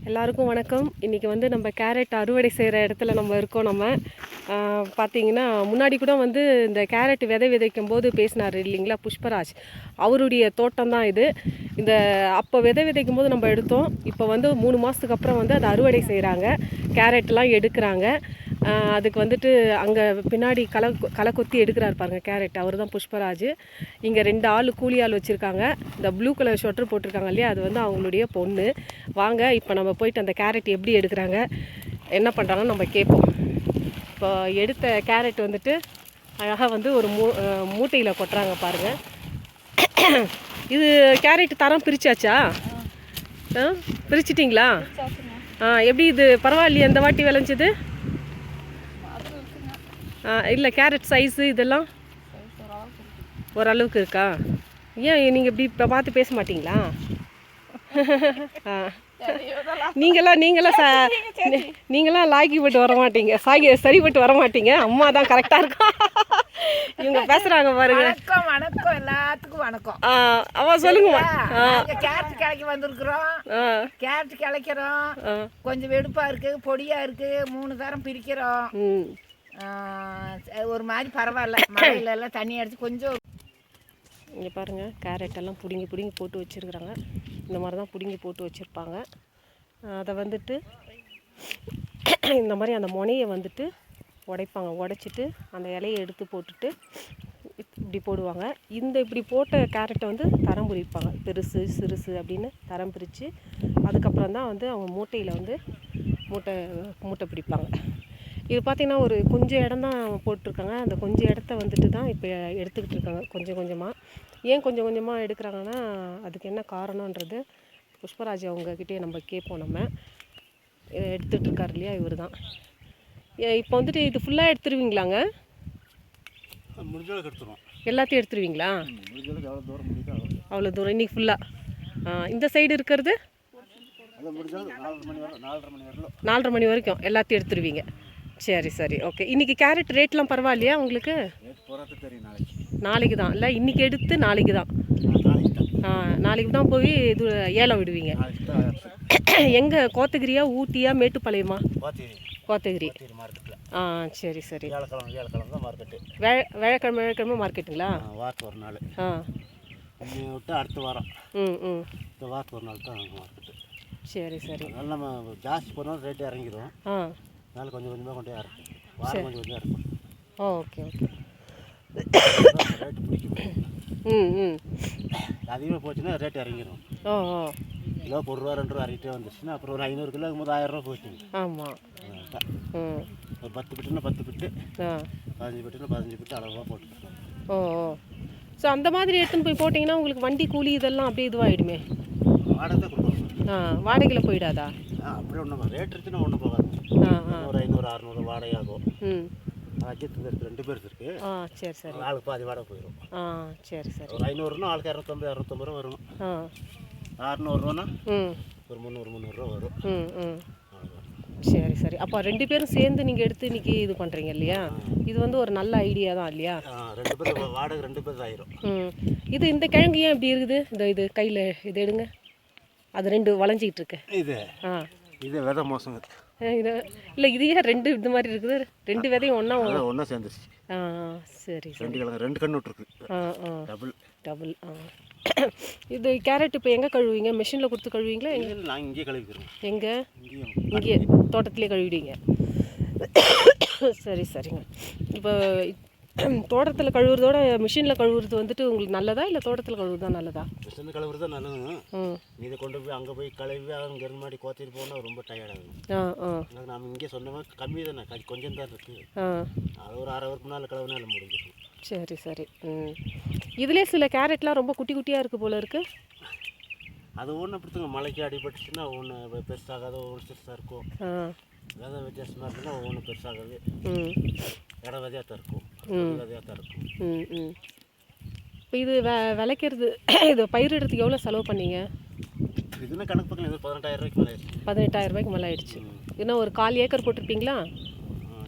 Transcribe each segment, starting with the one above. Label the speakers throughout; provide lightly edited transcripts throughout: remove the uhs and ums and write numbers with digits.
Speaker 1: எல்லாருக்கும் வணக்கம். இன்றைக்கி வந்து நம்ம கேரட் அறுவடை செய்கிற இடத்துல நம்ம இருக்கோம். நம்ம பார்த்திங்கன்னா முன்னாடி கூட வந்து இந்த கேரட் விதைக்கும் போது பேசினார் இல்லைங்களா புஷ்பராஜ், அவருடைய தோட்டம் தான் இது. இந்த அப்போ விதைக்கும் போது நம்ம எடுத்தோம். இப்போ வந்து 3 மாதத்துக்கு அப்புறம் வந்து அதை அறுவடை செய்கிறாங்க, கேரட்லாம் எடுக்கிறாங்க. அதுக்கு வந்துட்டு அங்கே பின்னாடி களை கொத்தி எடுக்கிறாரு பாருங்க கேரட், அவர் தான் புஷ்பராஜ். இங்கே 2 ஆள் கூலி ஆள் வச்சுருக்காங்க. இந்த ப்ளூ கலர் ஷொட்டர் போட்டிருக்காங்க இல்லையா, அது வந்து அவங்களுடைய பொண்ணு. வாங்க இப்போ நம்ம போயிட்டு அந்த கேரட் எப்படி எடுக்கிறாங்க, என்ன பண்ணுறாங்கன்னு நம்ம கேட்போம். இப்போ எடுத்த கேரட் வந்துட்டு அழகாக வந்து ஒரு மூட்டையில் கொட்டுறாங்க பாருங்கள். இது கேரட் தரம் பிரிச்சாச்சா? பிரிச்சிட்டிங்களா? எப்படி இது பரவாயில்லையா இந்த வாட்டி விளைஞ்சது? இல்லை கேரட் சைஸு இதெல்லாம் ஓரளவுக்கு இருக்கா? ஏன் நீங்கள் இப்படி இப்போ பார்த்து பேச மாட்டிங்களா? நீங்களாம் லாக்கிப்பட்டு வர மாட்டீங்க, சரிப்பட்டு வர மாட்டீங்க. அம்மா தான் கரெக்டாக இருக்கும். இவங்க பேசுகிறாங்க பாருங்க.
Speaker 2: வணக்கம் எல்லாத்துக்கும் வணக்கம்.
Speaker 1: அவன் சொல்லுங்க.
Speaker 2: கேரட் கிளைக்கு வந்திருக்கிறோம். கேரட் கிளைக்கிறோம். கொஞ்சம் வெடுப்பாக இருக்குது, பொடியாக இருக்குது. 3 தரம் பிரிக்கிறோம். ஒரு மாதிரி பரவாயில்ல. மழையில எல்லாம் தண்ணி அடிச்சு கொஞ்சம்.
Speaker 1: இங்கே பாருங்கள், கேரட்டெல்லாம் பிடுங்கி போட்டு வச்சுருக்குறாங்க. இந்த மாதிரி தான் பிடுங்கி போட்டு வச்சுருப்பாங்க. அதை வந்துட்டு இந்த மாதிரி அந்த முனையை வந்துட்டு உடைப்பாங்க. உடைச்சிட்டு அந்த இலையை எடுத்து போட்டுட்டு இப்படி போடுவாங்க. இப்படி போட்ட கேரட்டை வந்து தரம் பிரிப்பாங்க, பெருசு சிறுசு அப்படின்னு தரம் பிரித்து அதுக்கப்புறம் தான் வந்து அவங்க மூட்டையில் வந்து மூட்டை பிடிப்பாங்க. இது பார்த்திங்கன்னா ஒரு கொஞ்சம் இடம் தான் போட்டிருக்காங்க. அந்த கொஞ்சம் இடத்த வந்துட்டு தான் இப்போ எடுத்துக்கிட்டு இருக்காங்க கொஞ்சம் கொஞ்சமாக. ஏன் கொஞ்சம் கொஞ்சமாக எடுக்கிறாங்கன்னா அதுக்கு என்ன காரணன்றது புஷ்பராஜ் அவங்கக்கிட்டே நம்ம கேட்போம். நம்ம எடுத்துகிட்டு இருக்கார் இல்லையா, இவர் தான். இப்போ வந்துட்டு இது ஃபுல்லாக எடுத்துருவீங்களாங்க? எல்லாத்தையும் எடுத்துருவீங்களா? அவ்வளோ தூரம் இன்றைக்கி ஃபுல்லாக. இந்த சைடு இருக்கிறது 4:30 மணி வரைக்கும் எல்லாத்தையும் எடுத்துருவீங்க. சரி ஓகே. இன்றைக்கி கேரட் ரேட்லாம் பரவாயில்லையா உங்களுக்கு? நாளைக்கு தான் இல்லை, இன்றைக்கி எடுத்து நாளைக்கு தான். நாளைக்கு தான் போய் இது ஏலம் விடுவீங்க. எங்கே, கோத்தகிரியா, ஊட்டியா, மேட்டுப்பாளையமா? கோத்தகிரி. சரி வியாழக்கிழமை மார்க்கெட்டுங்களா?
Speaker 3: வாரத்துக்கு ஒரு நாள் விட்டு அடுத்த வாரம். இந்த வாரத்துக்கு ஒரு நாள் தான் மார்க்கெட்டு.
Speaker 1: சரி
Speaker 3: அதனால் நம்ம ஜாஸ்தி போனாலும் ரேட்டு இறங்கிடும். அதனால் கொஞ்சம் கொஞ்சமாக கொண்டு இறக்கும். வாரம் கொஞ்சம் கொஞ்சம் இறக்கும்.
Speaker 1: ஓகே
Speaker 3: ரேட்டு பிடிக்கும். அதிகமாக போச்சுன்னா ரேட்டு இறங்கிடும். கிலோ ஒரு ரூபா 2 ரூபா இறங்கிட்டே வந்துச்சுன்னா அப்புறம் ஒரு 500 கிலோ 1000 ரூபா போச்சுங்க.
Speaker 1: ஆமாம்.
Speaker 3: ஒரு 10 பிட்டுன்னா 10 பிட்டு, 15 பிட்டுன்னா 15 பிட்டு அளவாக போட்டுக்கிறோம்.
Speaker 1: ஸோ அந்த மாதிரி எடுத்துன்னு போய் போட்டிங்கன்னா உங்களுக்கு வண்டி கூலி இதெல்லாம் அப்படியே இதுவாகிடுமே.
Speaker 3: வாடகை தான் கொடுக்குறோம்.
Speaker 1: வாடகையில் போயிடாதா?
Speaker 3: அப்படியே ஒன்றும் ரேட் இருந்துச்சுன்னா ஒன்றும் போகாது. ஒரு 500-600 வாடகை ஆகும். அஜித்து 2 பேர் இருக்கு.
Speaker 1: சரி
Speaker 3: ஆளுக்கு பாதி வாடகை போயிடும்.
Speaker 1: சரி
Speaker 3: ஒரு 500ரூபா ஆளுக்கு 250 ரூபா வரும். 600 ரூபானா ஒரு 300 ரூபா வரும்.
Speaker 1: சரி. அப்போ 2 பேரும் சேர்ந்து நீங்கள் எடுத்து இன்றைக்கி இது பண்ணுறீங்க இல்லையா? இது வந்து ஒரு நல்ல ஐடியா தான் இல்லையா?
Speaker 3: 2 பேர் வாடகை 2 பேர் ஆயிரும்.
Speaker 1: இந்த கிழங்கு ஏன் இப்படி இருக்குது? இது கையில் இது எடுங்க, அது 2 வளைஞ்சிக்கிட்டு இருக்கு.
Speaker 3: இது விதை மோசங்க.
Speaker 1: இது இல்லை, இது ஏன் 2 இந்த மாதிரி இருக்குது? 2 விதையும் ஒன்றா
Speaker 3: சேர்ந்துருச்சு.
Speaker 1: சரி
Speaker 3: 2 கிழங்கு 2 கண்ணு விட்டுருக்கு.
Speaker 1: டபுள். இது கேரட் இப்போ எங்கே கழுவுவீங்க? மிஷினில் கொடுத்து கழுவீங்களா?
Speaker 3: நான் இங்கேயே கழுவிக்கிறோம்.
Speaker 1: இங்கே தோட்டத்திலே கழுவிடுவீங்க. சரிங்க. இப்போ தோட்டத்தில் கழுவுறதோட மிஷினில் கழுவுறது வந்துட்டு உங்களுக்கு நல்லதா இல்லை தோட்டத்தில் கழுவுறது தான் நல்லதா?
Speaker 3: மிஷினில் கழுவுறது தான் நல்லது. இதை கொண்டு போய் அங்கே போய் கழுவி அங்கேருந்து மாதிரி கோத்திட்டு போனால் ரொம்ப டயர்டாகும். நம்ம இங்கே சொன்ன மாதிரி கம்மி தானே, கொஞ்சம் தான் இருக்குது. அது ஒரு 1/2 ஹவருக்கு நாள் கழுவுனால முடிஞ்சிடும்.
Speaker 1: சரி. இதுலேயே சில கேரட்லாம் ரொம்ப குட்டி குட்டியாக இருக்குது போல இருக்குது.
Speaker 3: அது ஒன்று அப்படித்துங்க, மழைக்கு அடிபட்டுச்சுன்னா ஒன்று பெருசாகாது, ஒன்று பெருசாக இருக்கும். விதை வித்தியாசமாக இருக்குன்னா ஒவ்வொன்று பெருசாகாது. இடம் விதையாக தான் இருக்கும்.
Speaker 1: இப்போ இது விளைக்கிறது, இது பயிரிடுறதுக்கு எவ்வளோ செலவு பண்ணீங்க?
Speaker 3: இதுனா கணக்கு பக்கம் 18,000 ரூபாய்க்கு மேலே ஆயிடுச்சு.
Speaker 1: 18,000 ரூபாய்க்கு மேலே ஆயிடுச்சு. இன்னும் ஒரு 1/4 ஏக்கர் போட்டிருப்பீங்களா?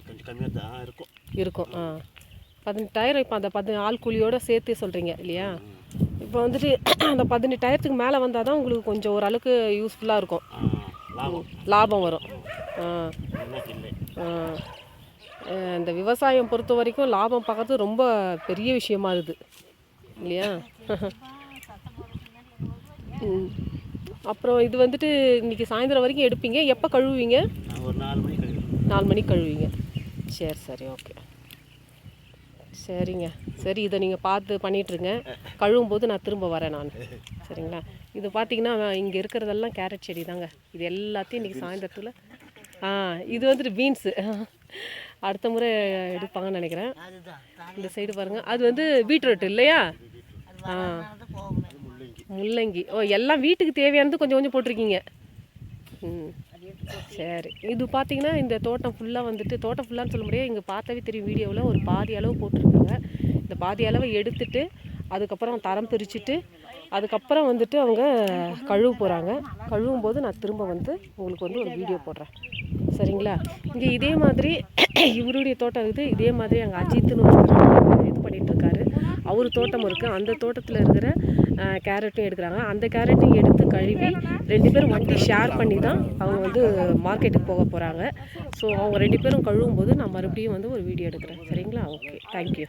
Speaker 3: கொஞ்சம் கம்மியாக தான் இருக்கும். 18,000.
Speaker 1: இப்போ அந்த ஆள் கூலியோடு சேர்த்து சொல்கிறீங்க இல்லையா? இப்போ வந்துட்டு அந்த 18,000க்கு மேலே வந்தால் தான் உங்களுக்கு கொஞ்சம் ஓரளவுக்கு யூஸ்ஃபுல்லாக இருக்கும், லாபம் வரும். இந்த விவசாயம் பொறுத்த வரைக்கும் லாபம் பார்க்கறது ரொம்ப பெரிய விஷயமா இருக்குது இல்லையா? அப்புறம் இது வந்துட்டு இன்றைக்கி சாயந்தரம் வரைக்கும் எடுப்பீங்க. எப்போ கழுவுவீங்க?
Speaker 3: ஒரு 4 மணிக்கு
Speaker 1: 4 மணிக்கு கழுவுவீங்க. சரி ஓகே, சரிங்க. சரி, இதை நீங்கள் பார்த்து பண்ணிகிட்ருங்க. கழுவும் போது நான் திரும்ப வரேன் நான். சரிங்களா? இது பார்த்தீங்கன்னா இங்கே இருக்கிறதெல்லாம் கேரட் செடி தாங்க. இது எல்லாத்தையும் இன்றைக்கி சாயந்தரத்தில் இது வந்துட்டு பீன்ஸு அடுத்த முறை எடுப்பாங்கன்னு நினைக்கிறேன். இந்த சைடு பாருங்கள், அது வந்து பீட்ரூட் இல்லையா? முள்ளங்கி. ஓ, எல்லாம் வீட்டுக்கு தேவையானது கொஞ்சம் கொஞ்சம் போட்டிருக்கீங்க. சரி. இது பார்த்தீங்கன்னா இந்த தோட்டம் ஃபுல்லாக வந்துட்டு, தோட்டம் ஃபுல்லான்னு சொல்ல முடியாது, இங்கே பார்த்தாவே தெரியும் வீடியோவில் ஒரு பாதி அளவு போட்டிருக்காங்க. இந்த பாதி அளவை எடுத்துட்டு அதுக்கப்புறம் தரம் பிரிச்சுட்டு அதுக்கப்புறம் வந்துட்டு அவங்க கழுவ போகிறாங்க. கழுவும் போது நான் திரும்ப வந்து உங்களுக்கு வந்து ஒரு வீடியோ போடுறேன். சரிங்களா? இங்கே இதே மாதிரி இவருடைய தோட்டம் இருக்குது. இதே மாதிரி அங்கே அஜித்துன்னு ஒருத்தர் இது பண்ணிகிட்ருக்காரு. அவர் தோட்டம் இருக்குது. அந்த தோட்டத்தில் இருக்கிற கேரட்டும் எடுக்கிறாங்க. அந்த கேரட்டையும் எடுத்து கழுவி 2 பேரும் வண்டி ஷேர் பண்ணி தான் அவங்க வந்து மார்க்கெட்டுக்கு போக போகிறாங்க. ஸோ அவங்க 2 பேரும் கழுவும் போது நான் மறுபடியும் வந்து ஒரு வீடியோ எடுக்கிறேன். சரிங்களா? Okay, thank you.